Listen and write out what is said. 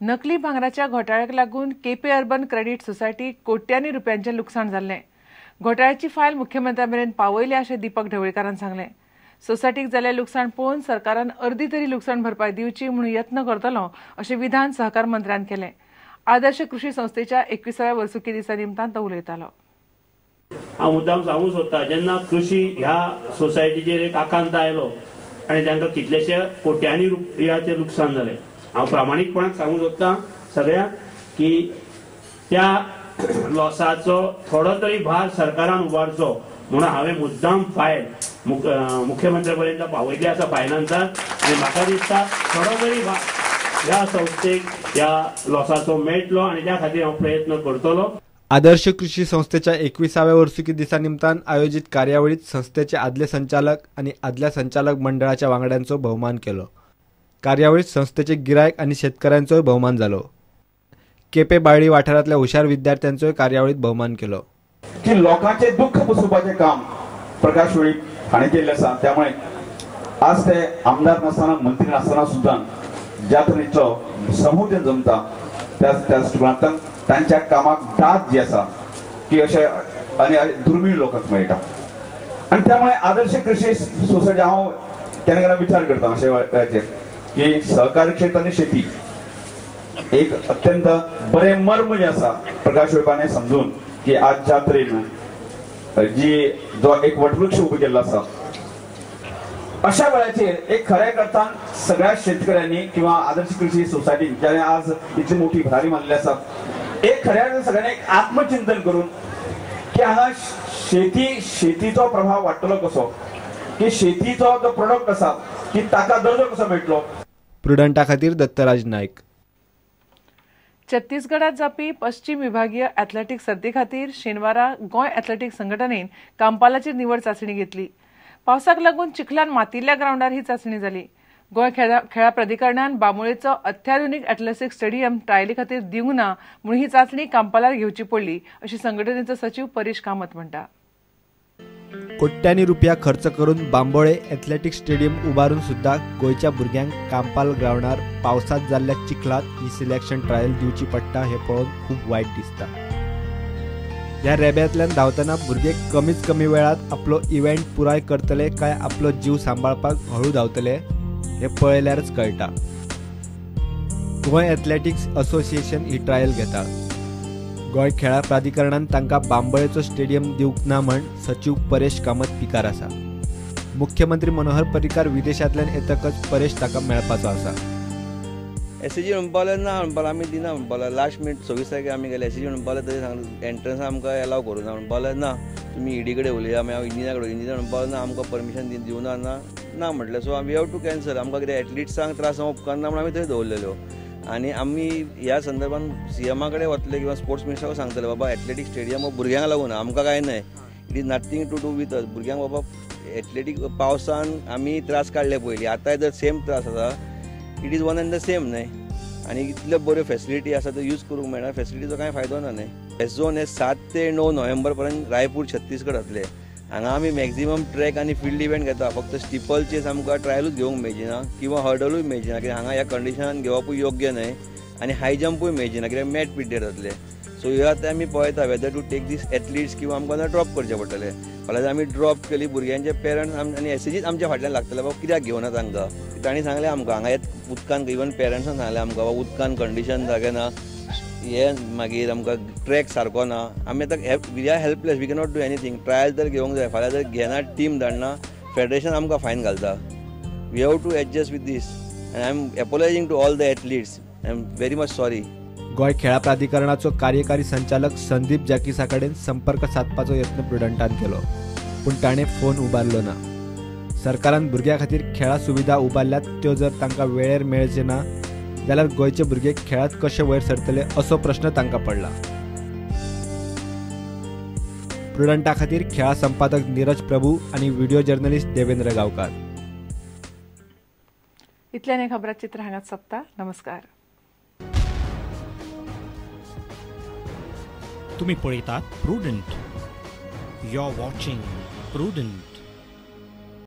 नकली भांगराच्या घोटाळ्याक लागून केपी अर्बन क्रेडिट सोसायटी कोट्यांनी रुपयांचें लुकसाण जाल्लें. घोटाळ्याची फायल मुख्यमंत्र्यांमेरेन पावयली अशें दीपक ढवळीकारान सांगलें. सोसायटीक जाल्लें लुकसाण पळोवन सरकारान अर्दी तरी लुकसाण भरपाय दिवची म्हणून यत्न करतलो अशें विधान सहकार मंत्र्यान केलें. आदर्श कृषी संस्थेच्या 21व्या वर्सुकी दिसा निमतान तो उलयतालो. हांव मुद्दाम सांगूंक सोदतां, जेन्ना कृषी ह्या सोसायटीचेर एक आकांत आयलो आनी तांकां कितलेशे कोट्यांनी रुपयाचें लुकसाण जालें. हांव प्रामाणीकपणान सांगूंक सोदतां सगळ्यांक की त्या लॉसाचो थोडो तरी भार सरकारान उबारचो म्हणून हांवें मुद्दाम फायल मुख्यमंत्री पर्यंत पावयल्ली आसा फायनान्सार. आनी म्हाका दिसता थोडो तरी ह्या संस्थेक ह्या लॉसाचो मेळटलो आनी त्या खातीर हांव प्रयत्न करतलो. आदर्श कृषी संस्थेच्या 21व्या वर्सुकी दिसा निमतान आयोजित कार्यावळीत संस्थेचे आदले संचालक आणि आदल्या संचालक मंडळाच्या वांगड्यांचो भोवमान केलो. कार्यावळीत संस्थेचे गिरायक आणि शेतकऱ्यांचोय भोवमान जालो. केपे बाळ्ळी वाठारांतल्या हुशार विद्यार्थ्यांचोय कार्यावळीत भोवमान केलो. की लोकांचे दुःख पुसोवपाचें काम प्रकाश वेळीप हाणें केल्लें आसा. त्यामुळे आज ते आमदार नासतना मंत्री नासतना सुद्दां ज्या तरेचो समूह ते जमता त्या दृश्टिकोनांतल्यान तांच्या कामाक दाद जी आसा की अशे आनी दुर्मीळ लोकांक मेळटा. आनी त्यामुळे आदर्श कृषी सोसायटी हांव केन्ना केन्ना विचार करता अशे वेळाचेर की सहकारी क्षेत्र आनी शेती एक अत्यंत बरें मर्म जे आसा प्रकाश वेळपाने समजून की आज ज्या तरेन जी जो एक वटवृक्ष उबो केल्लो आसा अशा वेळाचेर एक खऱ्या अर्थान सगळ्या शेतकऱ्यांनी किंवा आदर्श कृषी सोसायटी ज्याने आज इतली मोठी भरारी मारली आसा एक खऱ्या अर्थान सगळ्यांनी एक आत्मचिंतन करून की हांगा शेतीचो प्रभाव वाडटलो कसो, की शेतीचो जो प्रोडक्ट आसा की ताका दर्जो कसो मेळटलो. प्रुडंटा खातीर दत्तराज नायक. छत्तीसगडात जावपी पश्चिम विभागीय ॲथलेटीक सर्ती खातीर शेनवारा गोंय ॲथलेटीक संघटनेन कांपालाची निवड चांचणी घेतली. पावसाक लागून चिखलान मातिल्ल्या ग्रावंडार ही चांचणी जाली. गोंय खेळा प्राधिकरणान बांबोळेचो अत्याधुनीक ॲथलेटीक स्टेडियम ट्रायली खातीर दिवंक ना म्हणून ही चांचणी कांपालार घेवची पडली अशी संघटनेचो सचिव परेश कामत म्हणटा. कोट्यांनी रुपया खर्च करून बांबोळे ॲथलेटीक स्टेडियम उबारून सुद्धा गोंयच्या भुरग्यांक कांपाल ग्रावंडार पावसात जाल्ल्या चिखलात ही सिलेक्शन ट्रायल दिवची पडटा हे पळोवन खूप वायट दिसता. ह्या रेब्यांतल्यान धांवतना भुरगे कमीत कमी वेळात आपलो इव्हेंट पुराय करतले काय आपलो जीव सांबाळपाक हळू धांवतले हे पळयल्यारच कळटा. गोंय ॲथलेटिक्स असोसिएशन ही ट्रायल घेता. गोंय खेळा प्राधिकरणान तांकां बांबोळेचो स्टेडियम दिवंक ना म्हण सचिव परेश कामत पिकार आसा. मुख्यमंत्री मनोहर पर्रीकार विदेशांतल्यान येतकच परेश ताका मेळपाचो आसा. एसएजी म्हणपालें ना म्हणपालें आमी दिना म्हणपालें लास्ट मिनीट 26 तारखेर आमी गेले एसएजी म्हणपालें तरी सांगलें एंट्रन्स आमकां एलाव करूं ना म्हणपालें ना तुमी ईडी कडेन उलया. आमी हांव इंजिनियर कडेन इंजिनियर म्हणपालें ना आमकां परमिशन दिवना ना म्हटलें. So we have to cancel. आमकां कितें एथलीट्सांक त्रास जावप उपकारना म्हणून आमी थंय दवरलेल्यो. आनी आमी ह्या संदर्भान सीएमा कडेन वतले किंवा स्पोर्ट्स मिनिस्टराक सांगतले बाबा एथलेटीक स्टेडियम हो भुरग्यांक लागून आमकां काय न्हय. It is nothing to do with us. भुरग्यांक बाबा एथलेटीक पावसान आमी त्रास काडले पयलीं आतांय जर सेम त्रास आसा it is one end the same न्हय. आनी इतल्यो बऱ्यो फॅसिलिटी आसा त्यो यूज करूंक मेळना. फॅसिलिटीचो कांय फायदो ना न्हय. फेस्ट झोन हे 7 ते 9 नोव्हेंबर पर्यंत रायपूर छत्तीसगड जातले. हांगा आमी मॅक्झिमम ट्रॅक आनी फील्ड इव्हेंट घेता. फक्त स्टिपल चेस आमकां ट्रायलूच घेवंक मेळची ना किंवा हर्डलूय मेळची ना कित्याक हांगा ह्या कंडिशनान घेवपूय योग्य न्हय आनी हाय जंपूय मेळची ना कित्याक मॅट पिड्डेर जातले. सो ह्यो आतां आमी पळयता whether to take these athletes किंवा आमकां ड्रॉप करचे पडटले. फाल्यां आमी ड्रॉप केली भुरग्यांचे पेरंट्स आनी एसएजीच आमच्या फाटल्यान लागतले बाबा कित्याक घेवना तांकां. तांणी सांगलें आमकां हांगा उदकान इवन पेरंट्सान सांगलें आमकां बाबा उदकान कंडिशन जागे ना हे मागीर आमकां ट्रॅक सारको ना. आमी आतां we are helpless. We cannot do anything. Trial तर घेवंक जाय. फाल्यां जर घेना टीम धाडना फेडरेशन आमकां फायन घालता. We have to adjust with this and I am apologising to all the athletes. I am very much sorry. Goa खेळा प्राधिकरणाचो कार्यकारी संचालक संदीप जाकीसा कडेन संपर्क साधपाचो यत्न प्रुडंटान केलो पूण ताणें फोन उबारलो ना. सरकारान भुरग्यां खातीर खेळा सुविधा उबारल्यात त्यो जर तांकां वेळेर मेळचे ना जाल्यार गोंयचे भुरगे खेळांत कशे वयर सरतले असो प्रश्न तांकां पडला. प्रुडंटा खातीर खेळा संपादक नीरज प्रभू आनी व्हिडिओ जर्नलिस्ट देवेंद्र गांवकार. इतल्यान हे खबरां चित्र हांगाच सोंपता. नमस्कार. तुम्ही पळयतात Prudent. You are watching prudent.